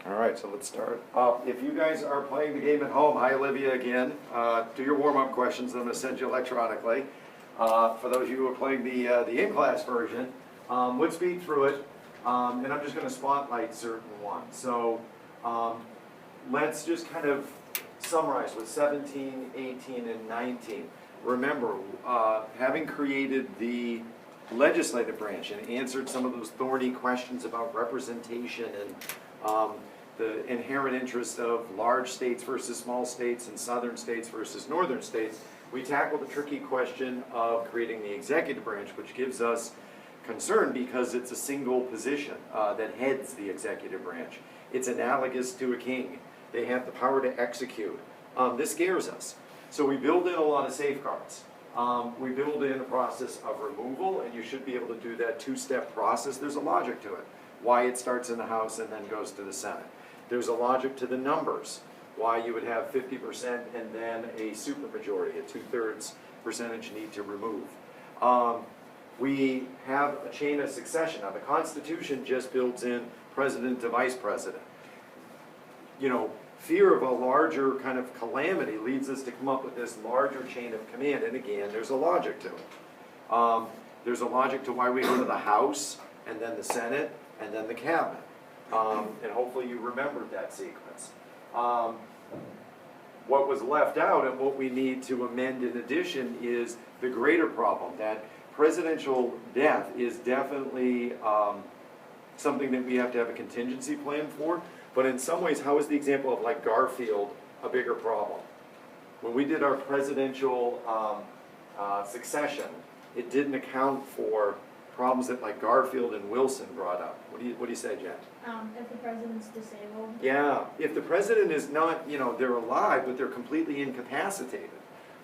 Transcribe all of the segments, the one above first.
All right, so let's start. If you guys are playing the game at home, hi Olivia again. Do your warm-up questions. I'm going to send you electronically. For those of you who are playing the in-class version, let's speed through it, and I'm just going to spotlight certain ones. So let's just kind of summarize with 17, 18, and 19. Remember, having created the legislative branch and answered some of those thorny questions about representation and the inherent interest of large states versus small states and southern states versus northern states, we tackled the tricky question of creating the executive branch, which gives us concern because it's a single position that heads the executive branch. It's analogous to a king. They have the power to execute. This scares us. So we build in a lot of safeguards. We build in a process of removal, and you should be able to do that two-step process. There's a logic to it, why it starts in the House and then goes to the Senate. There's a logic to the numbers, why you would have 50% and then a supermajority, a two-thirds percentage need to remove. We have a chain of succession. Now, the Constitution just builds in president to vice president. You know, fear of a larger kind of calamity leads us to come up with this larger chain of command, and again, there's a logic to it. There's a logic to why we go to the House, and then the Senate, and then the Cabinet. And hopefully you remembered that sequence. What was left out and what we need to amend in addition is the greater problem, that presidential death is definitely something that we have to have a contingency plan for. But in some ways, how is the example of like Garfield a bigger problem? When we did our presidential succession, it didn't account for problems that like Garfield and Wilson brought up. What do you say, Jen? If the president's disabled. Yeah, if the president is not, you know, they're alive, but they're completely incapacitated.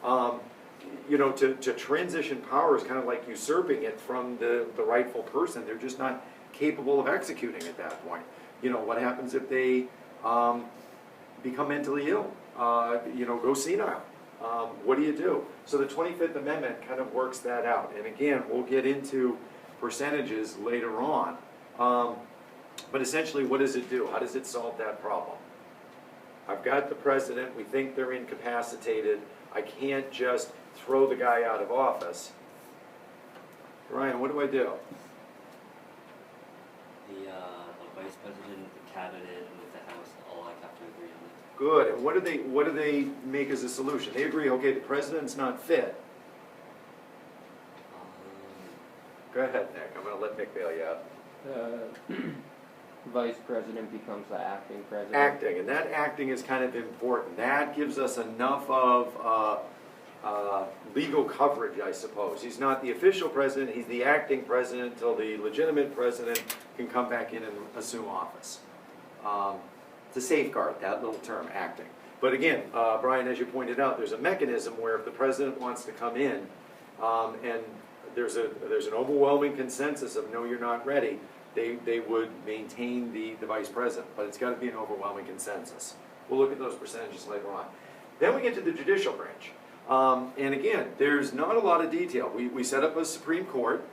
You know, to transition power is kind of like usurping it from the rightful person. They're just not capable of executing at that point. You know, what happens if they become mentally ill, you know, go senile? What do you do? So the 25th Amendment kind of works that out. And again, we'll get into percentages later on. But essentially, what does it do? How does it solve that problem? I've got the president. We think they're incapacitated. I can't just throw the guy out of office. Ryan, what do I do? The vice president, the cabinet, and with the House all like have to agree on it. Good. And what do they make as a solution? They agree, okay, the president's not fit. Go ahead, Nick. I'm going to let Nick bail you out. Vice president becomes the acting president. Acting, and that acting is kind of important. That gives us enough of legal coverage, I suppose. He's not the official president, he's the acting president until the legitimate president can come back in and assume office. To safeguard that little term, acting. But again, Brian, as you pointed out, there's a mechanism where if the president wants to come in and there's an overwhelming consensus of no, you're not ready, they would maintain the vice president, but it's got to be an overwhelming consensus. We'll look at those percentages later on. Then we get to the judicial branch. And again, there's not a lot of detail. We set up a Supreme Court.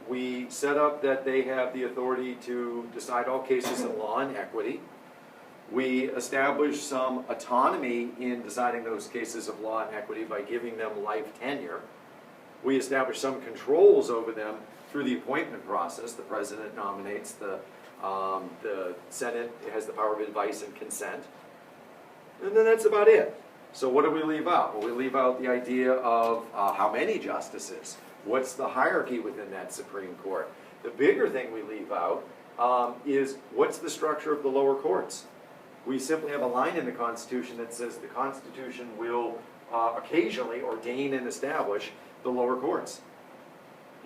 We set up that they have the authority to decide all cases in law and equity. We established some autonomy in deciding those cases of law and equity by giving them life tenure. We established some controls over them through the appointment process. The president nominates, the Senate has the power of advice and consent. And then that's about it. So what do we leave out? Well, we leave out the idea of how many justices. What's the hierarchy within that Supreme Court? The bigger thing we leave out is what's the structure of the lower courts? We simply have a line in the Constitution that says the Constitution will occasionally ordain and establish the lower courts.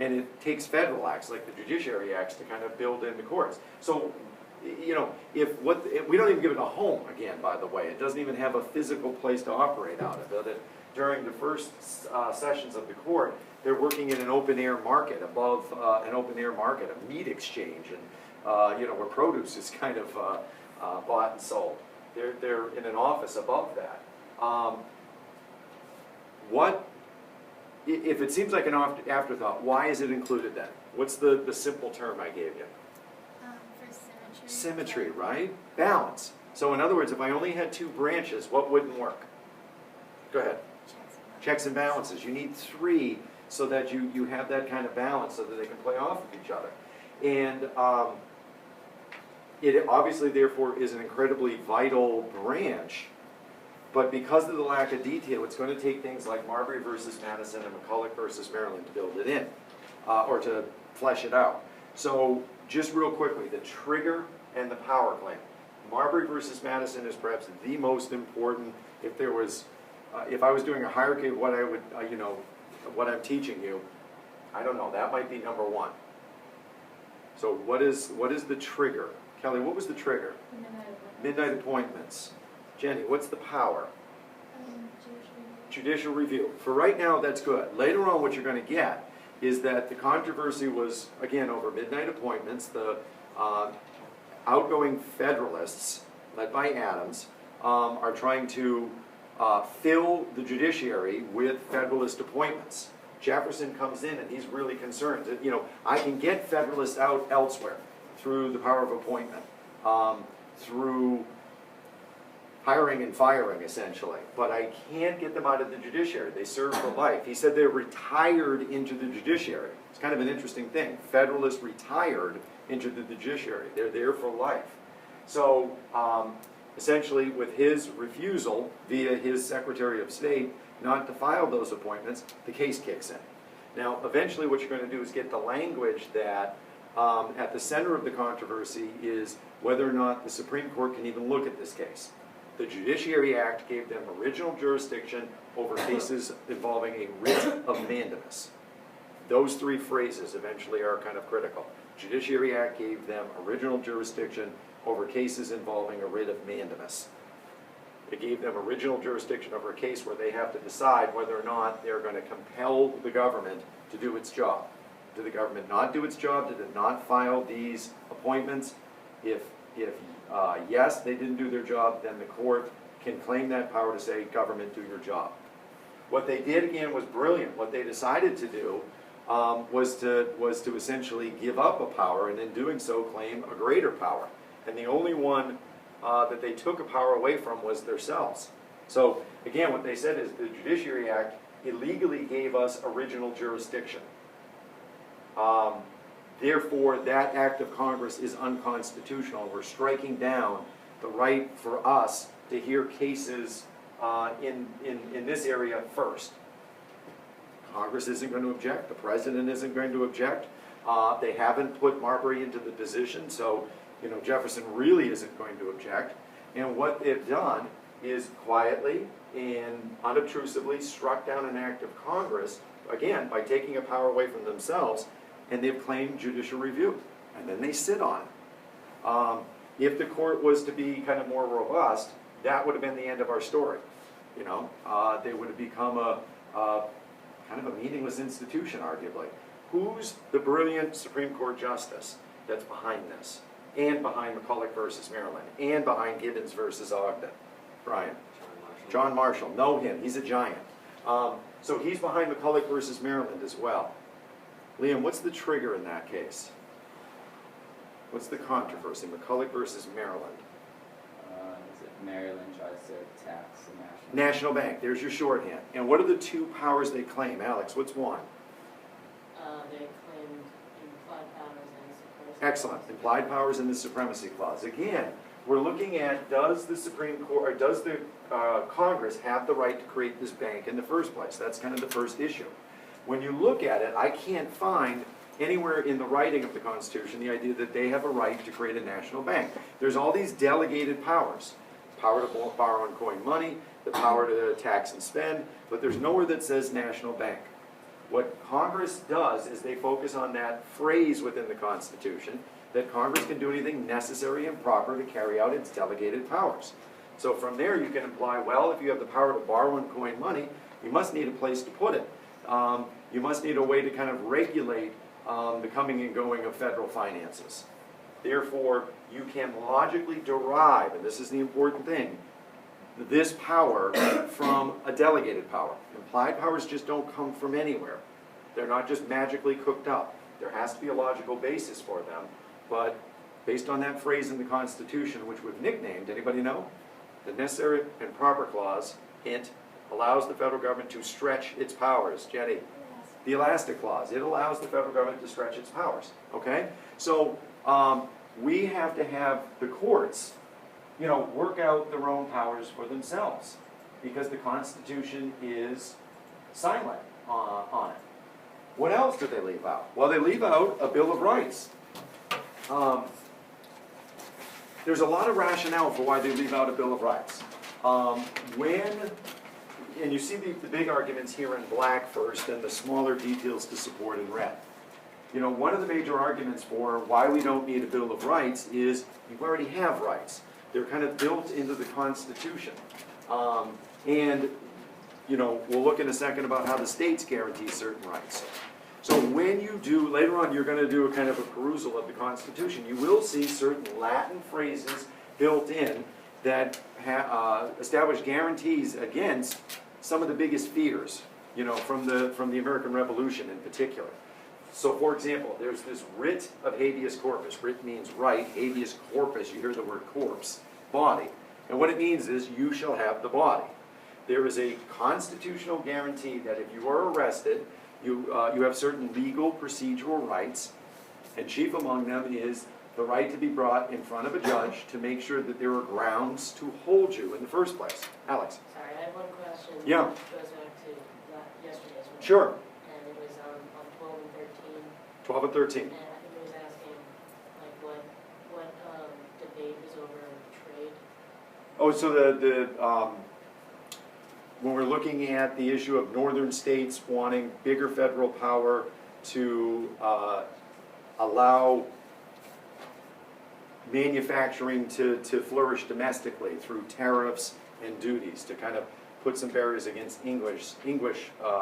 And it takes federal acts, like the Judiciary Acts, to kind of build in the courts. So, you know, if we don't even give it a home, again, by the way. It doesn't even have a physical place to operate out of. During the first sessions of the court, they're working in an open-air market, above an open-air market, a meat exchange, and, you know, where produce is kind of bought and sold. They're in an office above that. If it seems like an afterthought, why is it included then? What's the simple term I gave you? For symmetry. Symmetry, right? Balance. So in other words, if I only had two branches, what wouldn't work? Go ahead. Checks and balances. You need three so that you have that kind of balance so that they can play off of each other. And it obviously, therefore, is an incredibly vital branch. But because of the lack of detail, it's going to take things like Marbury versus Madison and McCulloch versus Maryland to build it in, or to flesh it out. So just real quickly, the trigger and the power claim. Marbury versus Madison is perhaps the most important. If there was, if I was doing a hierarchy of what I would, what I'm teaching you, I don't know, that might be number one. So what is the trigger? Kelly, what was the trigger? Midnight appointments. Jenny, what's the power? Judicial review. For right now, that's good. Later on, what you're going to get is that the controversy was, again, over midnight appointments. The outgoing Federalists, led by Adams, are trying to fill the judiciary with Federalist appointments. Jefferson comes in and he's really concerned that, I can get Federalists out elsewhere through the power of appointment, through hiring and firing, essentially. But I can't get them out of the judiciary. They serve for life. He said they're retired into the judiciary. It's kind of an interesting thing. Federalists retired into the judiciary. They're there for life. So essentially, with his refusal via his Secretary of State not to file those appointments, the case kicks in. Now, eventually what you're going to do is get the language that at the center of the controversy is whether or not the Supreme Court can even look at this case. The Judiciary Act gave them original jurisdiction over cases involving a writ of mandamus. Those three phrases eventually are kind of critical. Judiciary Act gave them original jurisdiction over cases involving a writ of mandamus. It gave them original jurisdiction over a case where they have to decide whether or not they're going to compel the government to do its job. Did the government not do its job? Did it not file these appointments? If yes, they didn't do their job, then the court can claim that power to say, government, do your job. What they did, again, was brilliant. What they decided to do was to essentially give up a power, and in doing so claim a greater power. And the only one that they took a power away from was themselves. So again, what they said is the Judiciary Act illegally gave us original jurisdiction. Therefore, that act of Congress is unconstitutional. We're striking down the right for us to hear cases in this area first. Congress isn't going to object. The President isn't going to object. They haven't put Marbury into the position, so Jefferson really isn't going to object. And what they've done is quietly and unobtrusively struck down an act of Congress, again, by taking a power away from themselves, and they've claimed judicial review. And then they sit on it. If the court was to be kind of more robust, that would have been the end of our story. They would have become a kind of a meaningless institution, arguably. Who's the brilliant Supreme Court justice that's behind this? And behind McCulloch versus Maryland, and behind Gibbons versus Ogden. Brian. John Marshall. Know him. He's a giant. So he's behind McCulloch versus Maryland as well. Liam, what's the trigger in that case? What's the controversy? McCulloch versus Maryland. Is it Maryland tries to tax the National Bank. There's your shorthand. And what are the two powers they claim? Alex, what's one? They claimed implied powers and supremacy. Excellent. Implied powers in the Supremacy Clause. Again, we're looking at, does the Supreme Court, or does the Congress have the right to create this bank in the first place? That's kind of the first issue. When you look at it, I can't find anywhere in the writing of the Constitution the idea that they have a right to create a national bank. There's all these delegated powers. Power to borrow and coin money, the power to tax and spend, but there's nowhere that says national bank. What Congress does is they focus on that phrase within the Constitution that Congress can do anything necessary and proper to carry out its delegated powers. So from there you can imply, well, if you have the power to borrow and coin money, you must need a place to put it. You must need a way to kind of regulate the coming and going of federal finances. Therefore, you can logically derive, and this is the important thing, this power from a delegated power. Implied powers just don't come from anywhere. They're not just magically cooked up. There has to be a logical basis for them, but based on that phrase in the Constitution, which we've nicknamed, anybody know? The necessary and proper clause, hint, allows the federal government to stretch its powers. Jenny? The elastic clause. It allows the federal government to stretch its powers, okay? So we have to have the courts, work out their own powers for themselves because the Constitution is silent on it. What else do they leave out? Well, they leave out a Bill of Rights. There's a lot of rationale for why they leave out a Bill of Rights. And you see the big arguments here in black first and the smaller details to support in red. One of the major arguments for why we don't need a Bill of Rights is you already have rights. They're kind of built into the Constitution. And we'll look in a second about how the states guarantee certain rights. So when you do, later on you're going to do a kind of a perusal of the Constitution, you will see certain Latin phrases built in that establish guarantees against some of the biggest fears, from the American Revolution in particular. So for example, there's this writ of habeas corpus. Writ means right, habeas corpus, you hear the word corpse, body. And what it means is you shall have the body. There is a constitutional guarantee that if you are arrested, you have certain legal procedural rights, and chief among them is the right to be brought in front of a judge to make sure that there are grounds to hold you in the first place. Alex? Sorry, I have one question. Yeah. That goes back to yesterday's one. Sure. And it was on 12 and 13. 12 and 13. And I think it was asking, like, what debate is over trade. Oh, so when we're looking at the issue of northern states wanting bigger federal power to allow manufacturing to flourish domestically through tariffs and duties to kind of put some barriers against English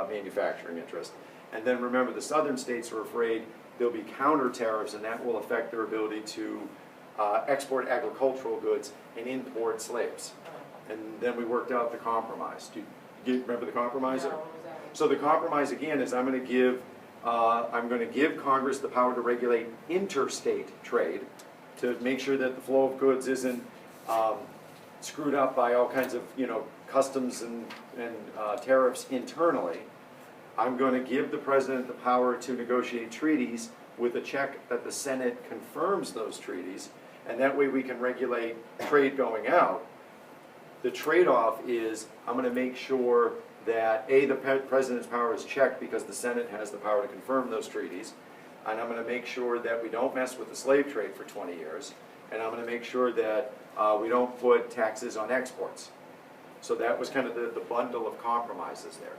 manufacturing interest. And then remember, the southern states are afraid there'll be counter tariffs and that will affect their ability to export agricultural goods and import slaves. And then we worked out the compromise. Do you remember the compromise? No, what was that? So the compromise again is I'm going to give Congress the power to regulate interstate trade to make sure that the flow of goods isn't screwed up by all kinds of customs and tariffs internally. I'm going to give the president the power to negotiate treaties with a check that the Senate confirms those treaties, and that way we can regulate trade going out. The trade-off is I'm going to make sure that the president's power is checked because the Senate has the power to confirm those treaties, and I'm going to make sure that we don't mess with the slave trade for 20 years, and I'm going to make sure that we don't put taxes on exports. So that was kind of the bundle of compromises there.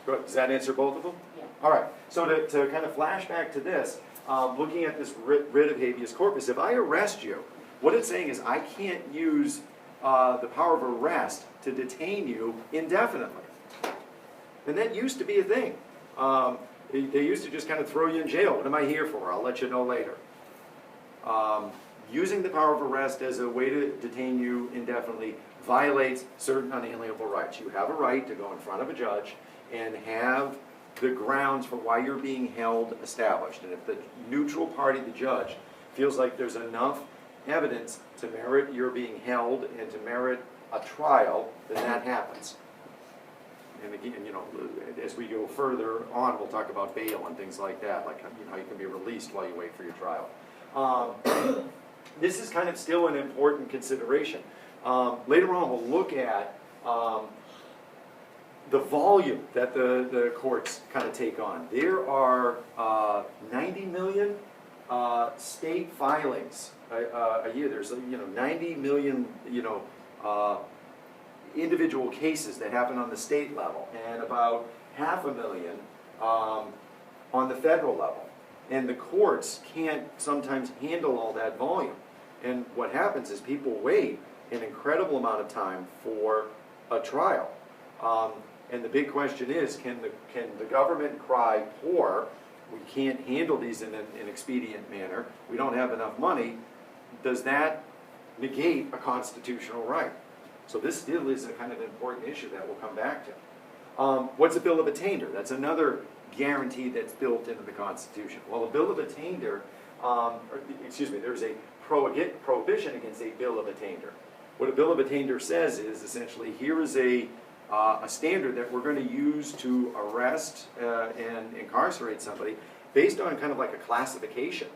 Good. Does that answer both of them? Yeah. All right. So to kind of flash back to this, looking at this writ of habeas corpus, if I arrest you, what it's saying is I can't use the power of arrest to detain you indefinitely. And that used to be a thing. They used to just kind of throw you in jail. What am I here for? I'll let you know later. Using the power of arrest as a way to detain you indefinitely violates certain unalienable rights. You have a right to go in front of a judge and have the grounds for why you're being held established. And if the neutral party, the judge, feels like there's enough evidence to merit your being held and to merit a trial, then that happens. And again, as we go further on, we'll talk about bail and things like that, like how you can be released while you wait for your trial. This is kind of still an important consideration. Later on, we'll look at the volume that the courts kind of take on. There are 90 million state filings a year. There's 90 million individual cases that happen on the state level, and about 500,000 on the federal level. And the courts can't sometimes handle all that volume. And what happens is people wait an incredible amount of time for a trial. And the big question is, can the government cry poor? We can't handle these in an expedient manner. We don't have enough money. Does that negate a constitutional right? So this still is a kind of important issue that we'll come back to. What's a bill of attainder? That's another guarantee that's built into the Constitution. Well, a bill of attainder excuse me, there's a prohibition against a bill of attainder. What a bill of attainder says is essentially, here is a standard that we're going to use to arrest and incarcerate somebody based on kind of like a classification.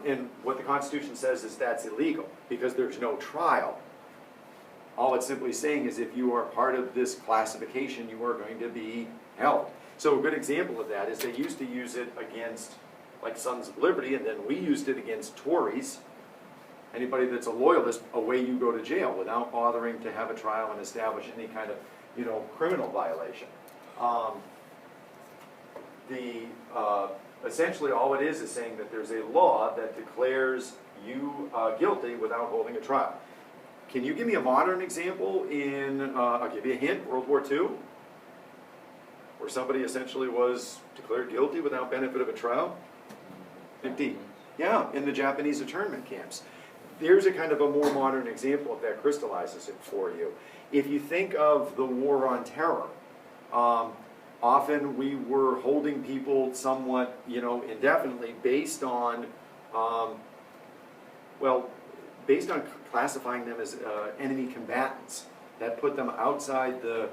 And what the Constitution says is that's illegal because there's no trial. All it's simply saying is if you are part of this classification, you are going to be held. So a good example of that is they used to use it against like Sons of Liberty, and then we used it against Tories. Anybody that's a loyalist, away you go to jail without bothering to have a trial and establish any kind of, criminal violation. Essentially all it is saying that there's a law that declares you guilty without holding a trial. Can you give me a modern example I'll give you a hint, World War II? Where somebody essentially was declared guilty without benefit of a trial? Indeed. Yeah, in the Japanese internment camps. There's a kind of a more modern example of that crystallizes it for you. If you think of the war on terror, often we were holding people somewhat, indefinitely based on, based on classifying them as enemy combatants. That put them outside the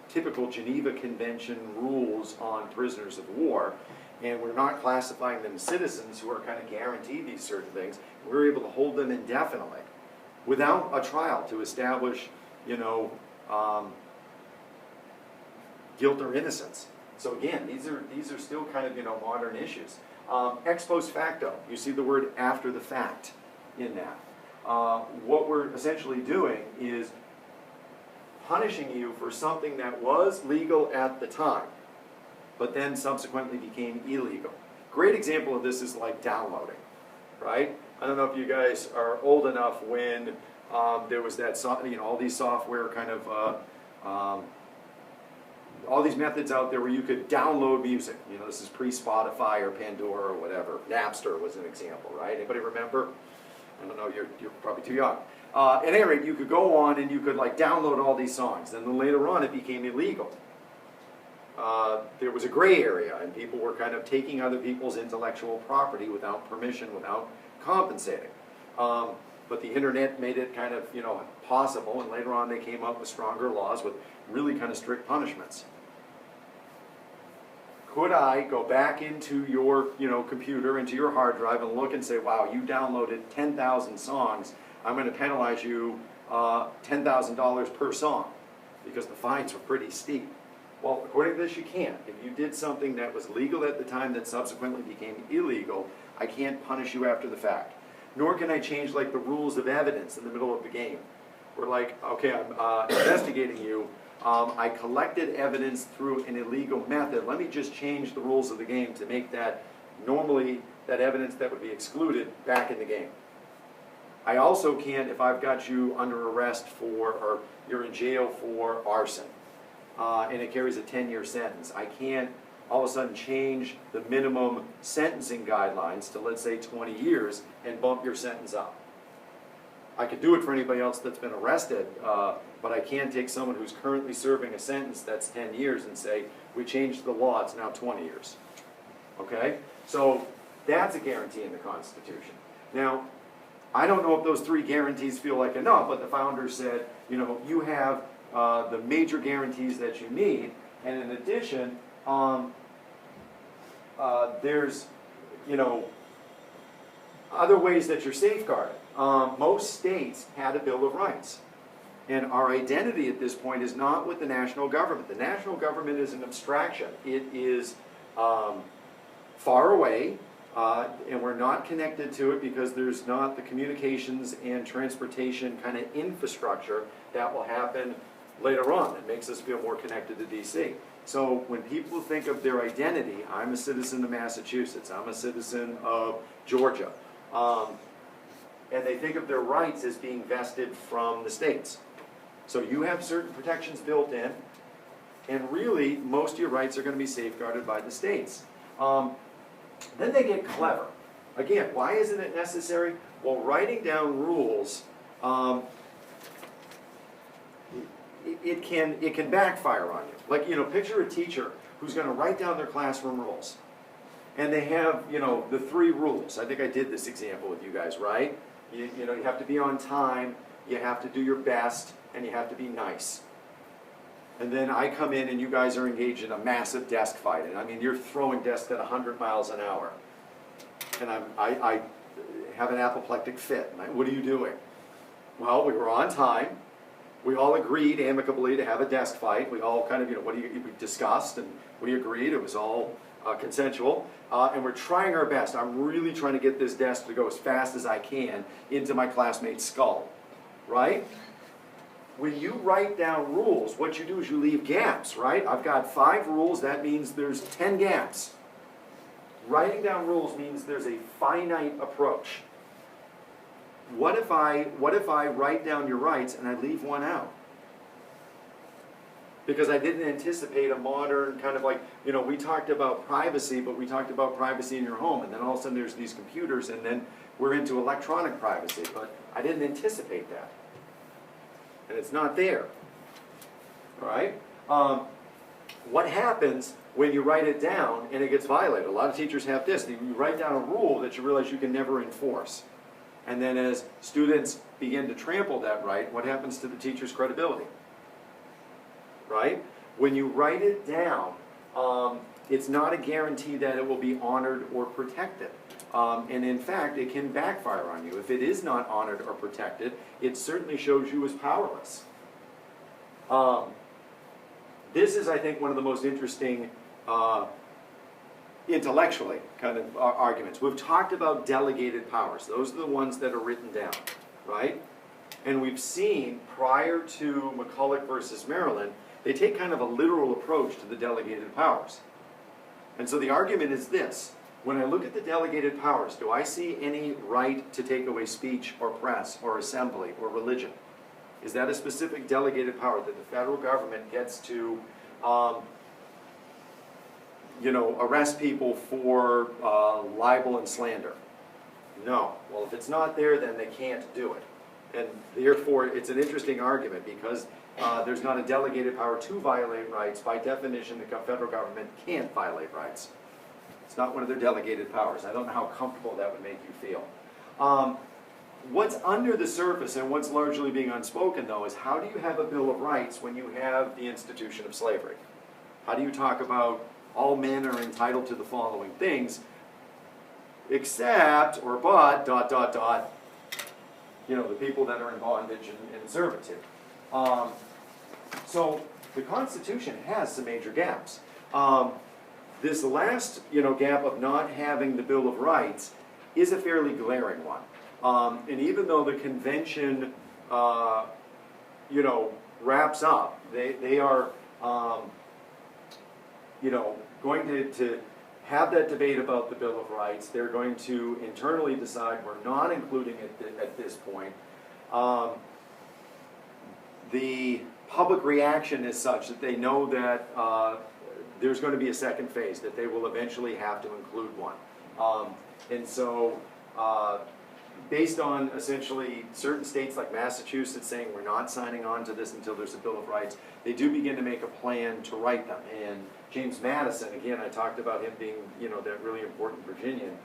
typical Geneva Convention rules on prisoners of war. And we're not classifying them as citizens who are kind of guaranteed these certain things. We're able to hold them indefinitely without a trial to establish, guilt or innocence. So again, these are still kind of, modern issues. Ex post facto, you see the word after the fact in that. What we're essentially doing is punishing you for something that was legal at the time, but then subsequently became illegal. Great example of this is like downloading, right? I don't know if you guys are old enough when there was that, all these software kind of, all these methods out there where you could download music. This is pre-Spotify or Pandora or whatever. Napster was an example, right? Anybody remember? I don't know, you're probably too young. At any rate, you could go on and you could like download all these songs. Then later on it became illegal. There was a gray area, and people were kind of taking other people's intellectual property without permission, without compensating. But the internet made it kind of, possible, and later on they came up with stronger laws with really kind of strict punishments. Could I go back into your, computer, into your hard drive and look and say, wow, you downloaded 10,000 songs, I'm going to penalize you $10,000 per song, because the fines were pretty steep. Well, according to this, you can't. If you did something that was legal at the time that subsequently became illegal, I can't punish you after the fact. Nor can I change like the rules of evidence in the middle of the game. We're like, okay, I'm investigating you. I collected evidence through an illegal method. Let me just change the rules of the game to make that normally that evidence that would be excluded back in the game. I also can't, if I've got you under arrest or you're in jail for arson, and it carries a 10-year sentence, I can't all of a sudden change the minimum sentencing guidelines to, let's say, 20 years and bump your sentence up. I could do it for anybody else that's been arrested, but I can't take someone who's currently serving a sentence that's 10 years and say, we changed the law, it's now 20 years. Okay? So that's a guarantee in the Constitution. Now, I don't know if those three guarantees feel like enough, but the founders said, you have the major guarantees that you need, and in addition, there's, other ways that you're safeguarded. Most states had a Bill of Rights. And our identity at this point is not with the national government. The national government is an abstraction. It is far away, and we're not connected to it because there's not the communications and transportation kind of infrastructure that will happen later on that makes us feel more connected to DC. So when people think of their identity, I'm a citizen of Massachusetts, I'm a citizen of Georgia, and they think of their rights as being vested from the states. So you have certain protections built in, and really most of your rights are going to be safeguarded by the states. Then they get clever. Again, why isn't it necessary? Well, writing down rules, it can backfire on you. Like, picture a teacher who's going to write down their classroom rules. And they have, you know, the 3 rules. I think I did this example with you guys, right? You know, you have to be on time, you have to do your best, and you have to be nice. And then I come in and you guys are engaged in a massive desk fight. And I mean, you're throwing desks at 100 miles an hour. And I have an apoplectic fit. What are you doing? Well, we were on time. We all agreed amicably to have a desk fight. We all kind of, you know, we discussed and we agreed. It was all consensual. And we're trying our best. I'm really trying to get this desk to go as fast as I can into my classmate's skull, right? When you write down rules, what you do is you leave gaps, right? I've got 5 rules. That means there's 10 gaps. Writing down rules means there's a finite approach. What if I write down your rights and I leave one out? Because I didn't anticipate a modern kind of like, you know, we talked about privacy, but we talked about privacy in your home, and then all of a sudden there's these computers, and then we're into electronic privacy, but I didn't anticipate that. And it's not there, all right? What happens when you write it down and it gets violated? A lot of teachers have this. You write down a rule that you realize you can never enforce. And then as students begin to trample that right, what happens to the teacher's credibility? Right? When you write it down, it's not a guarantee that it will be honored or protected. And in fact, it can backfire on you. If it is not honored or protected, it certainly shows you as powerless. This is, I think, one of the most interesting intellectually kind of arguments. We've talked about delegated powers. Those are the ones that are written down, right? And we've seen prior to McCulloch versus Maryland, they take kind of a literal approach to the delegated powers. And so the argument is this: when I look at the delegated powers, do I see any right to take away speech or press or assembly or religion? Is that a specific delegated power that the federal government gets to you know, arrest people for libel and slander? No. Well, if it's not there, then they can't do it. And therefore, it's an interesting argument because there's not a delegated power to violate rights. By definition, the federal government can't violate rights. It's not one of their delegated powers. I don't know how comfortable that would make you feel. What's under the surface and what's largely being unspoken, though, is how do you have a Bill of Rights when you have the institution of slavery? How do you talk about all men are entitled to the following things, except, or but, ... you know, the people that are in bondage and servitude. So the Constitution has some major gaps. This last, you know, gap of not having the Bill of Rights is a fairly glaring one. And even though the convention, you know, wraps up, they are, you know, going to have that debate about the Bill of Rights. They're going to internally decide we're not including it at this point. The public reaction is such that they know that there's going to be a second phase, that they will eventually have to include one. And so, based on essentially certain states like Massachusetts saying we're not signing on to this until there's a Bill of Rights, they do begin to make a plan to write them. And James Madison, again, I talked about him being, you know, that really important Virginian,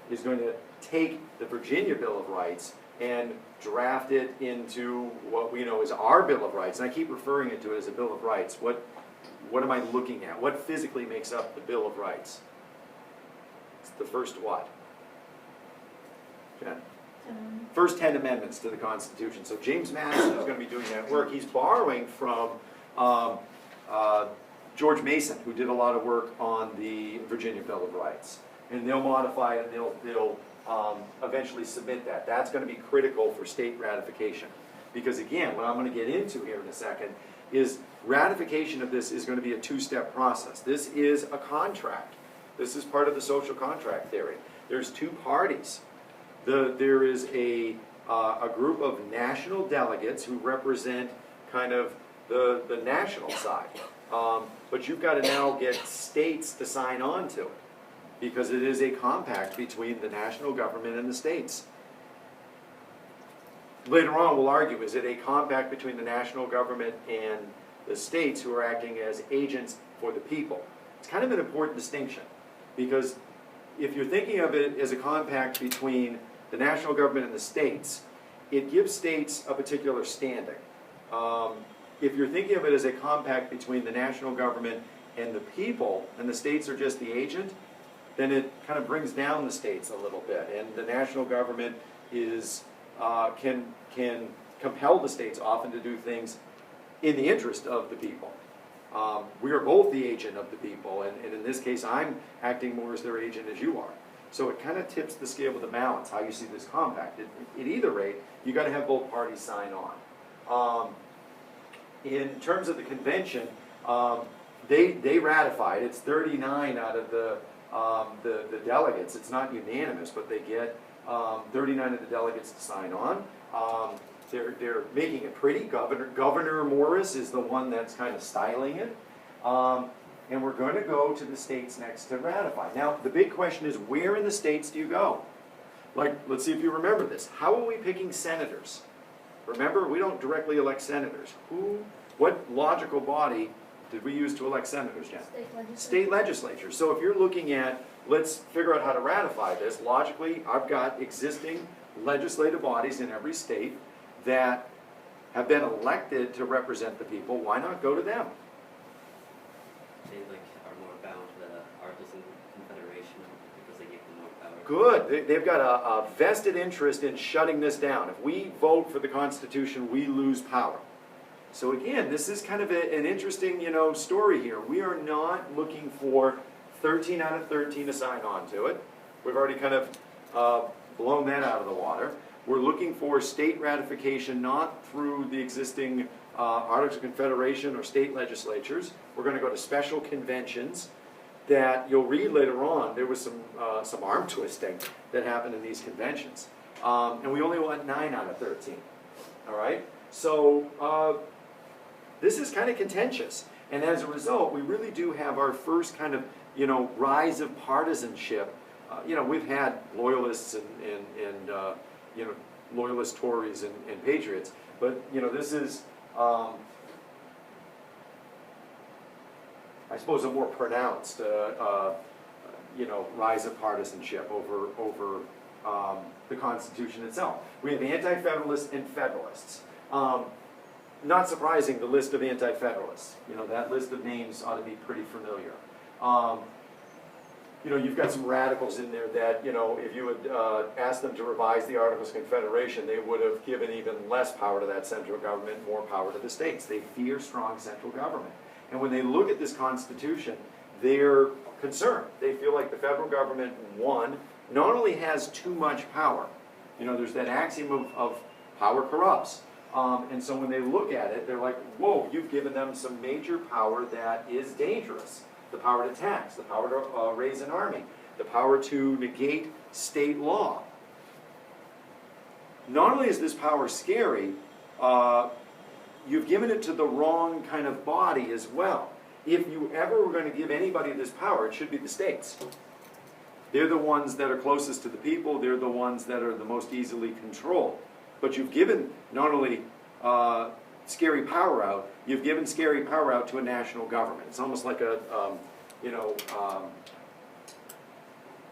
is going to take the Virginia Bill of Rights and draft it into what we know is our Bill of Rights. And I keep referring to it as a Bill of Rights. What am I looking at? What physically makes up the Bill of Rights? It's the first what? Jen? First 10 amendments to the Constitution. So James Madison is going to be doing that work. He's borrowing from George Mason, who did a lot of work on the Virginia Bill of Rights. And they'll modify it, and they'll eventually submit that. That's going to be critical for state ratification. Because again, what I'm going to get into here in a second is ratification of this is going to be a 2-step process. This is a contract. This is part of the social contract theory. There's 2 parties. There is a group of national delegates who represent kind of the national side. But you've got to now get states to sign on to it, because it is a compact between the national government and the states. Later on we'll argue, is it a compact between the national government and the states who are acting as agents for the people? It's kind of an important distinction, Because if you're thinking of it as a compact between the national government and the states, it gives states a particular standing. If you're thinking of it as a compact between the national government and the people, and the states are just the agent, then it kind of brings down the states a little bit, and the national government is can compel the states often to do things in the interest of the people. We are both the agent of the people, and in this case, I'm acting more as their agent as you are. So it kind of tips the scale of the balance, how you see this compact. At either rate, you got to have both parties sign on. In terms of the convention, they ratified. It's 39 out of the delegates. It's not unanimous, but they get 39 of the delegates to sign on. They're making it pretty. Governor Morris is the one that's kind of styling it. And we're going to go to the states next to ratify. Now, the big question is, where in the states do you go? Like, let's see if you remember this. How are we picking senators? Remember, we don't directly elect senators. What logical body did we use to elect senators, Jen? State legislature. State legislature. So if you're looking at, let's figure out how to ratify this, logically, I've got existing legislative bodies in every state that have been elected to represent the people. Why not go to them? They are more bound to the Articles of Confederation because they give them more power. Good. They've got a vested interest in shutting this down. If we vote for the Constitution, we lose power. So again, this is kind of an interesting, story here. We are not looking for 13 out of 13 to sign on to it. We've already kind of blown that out of the water. We're looking for state ratification, not through the existing Articles of Confederation or state legislatures. We're going to go to special conventions that you'll read later on. There was some arm twisting that happened in these conventions. And we only want 9 out of 13. All right? So this is kind of contentious. And as a result, we really do have our first kind of, rise of partisanship. We've had loyalists and loyalist Tories and patriots. But, this is, I suppose, a more pronounced, rise of partisanship over the Constitution itself. We have anti-federalists and federalists. Not surprising, the list of anti-federalists. That list of names ought to be pretty familiar. You've got some radicals in there that, if you had asked them to revise the Articles of Confederation, they would have given even less power to that central government, more power to the states. They fear strong central government. And when they look at this Constitution, they're concerned. They feel like the federal government, one, not only has too much power. There's that axiom of power corrupts. And so when they look at it, they're like, whoa, you've given them some major power that is dangerous. The power to tax, the power to raise an army, the power to negate state law. Not only is this power scary, you've given it to the wrong kind of body as well. If you ever were going to give anybody this power, it should be the states. They're the ones that are closest to the people. They're the ones that are the most easily controlled. But you've given not only scary power out, you've given scary power out to a national government. It's almost like a,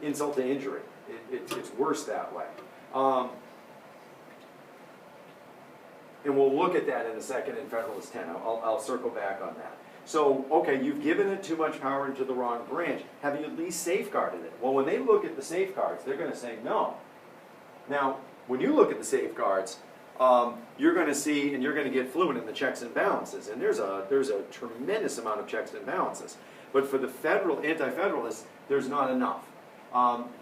insult to injury. It's worse that way. And we'll look at that in a second in Federalist 10. I'll circle back on that. So, okay, you've given it too much power into the wrong branch. Have you at least safeguarded it? Well, when they look at the safeguards, they're going to say no. Now, when you look at the safeguards, you're going to see, and you're going to get fluent in the checks and balances. And there's a tremendous amount of checks and balances. But for the federal anti-federalists, there's not enough.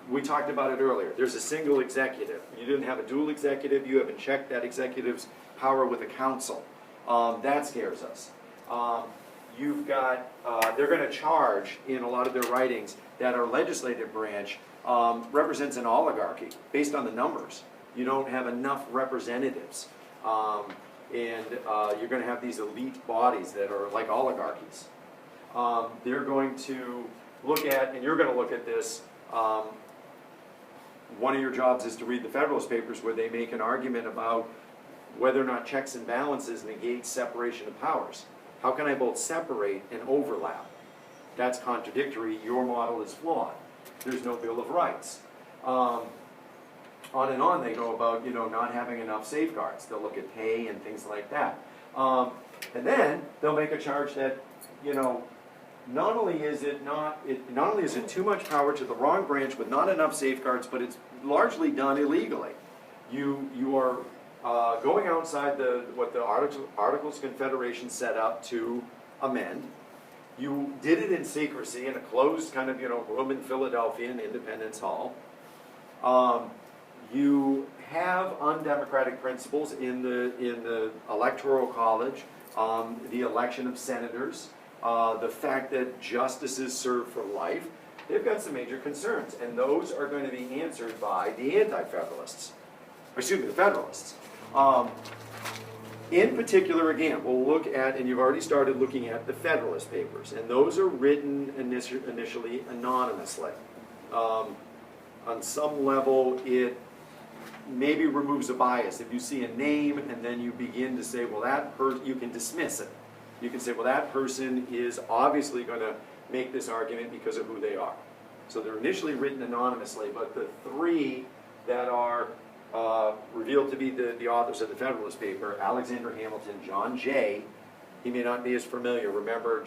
We talked about it earlier. There's a single executive. You didn't have a dual executive. You haven't checked that executive's power with a council. That scares us. You've got, they're going to charge in a lot of their writings that our legislative branch represents an oligarchy based on the numbers. You don't have enough representatives. And you're going to have these elite bodies that are like oligarchies. They're going to look at, and you're going to look at this, one of your jobs is to read the Federalist Papers where they make an argument about whether or not checks and balances negate separation of powers. How can I both separate and overlap? That's contradictory. Your model is flawed. there's no Bill of Rights. On and on they go about, not having enough safeguards. They'll look at pay and things like that. And then they'll make a charge that, not only is it too much power to the wrong branch with not enough safeguards, but it's largely done illegally. You are going outside what the Articles of Confederation set up to amend. You did it in secrecy in a closed kind of room in Philadelphia in Independence Hall. You have undemocratic principles in the Electoral College, the election of senators, the fact that justices serve for life. They've got some major concerns, and those are going to be answered by the anti-federalists. Excuse me, the federalists. In particular, again, we'll look at, and you've already started looking at the Federalist Papers, and those are written initially anonymously. On some level, it maybe removes a bias. If you see a name and then you begin to say, well, you can dismiss it. You can say, well, that person is obviously going to make this argument because of who they are. So they're initially written anonymously, but the three that are revealed to be the authors of the Federalist Paper, Alexander Hamilton, John Jay, he may not be as familiar. Remember,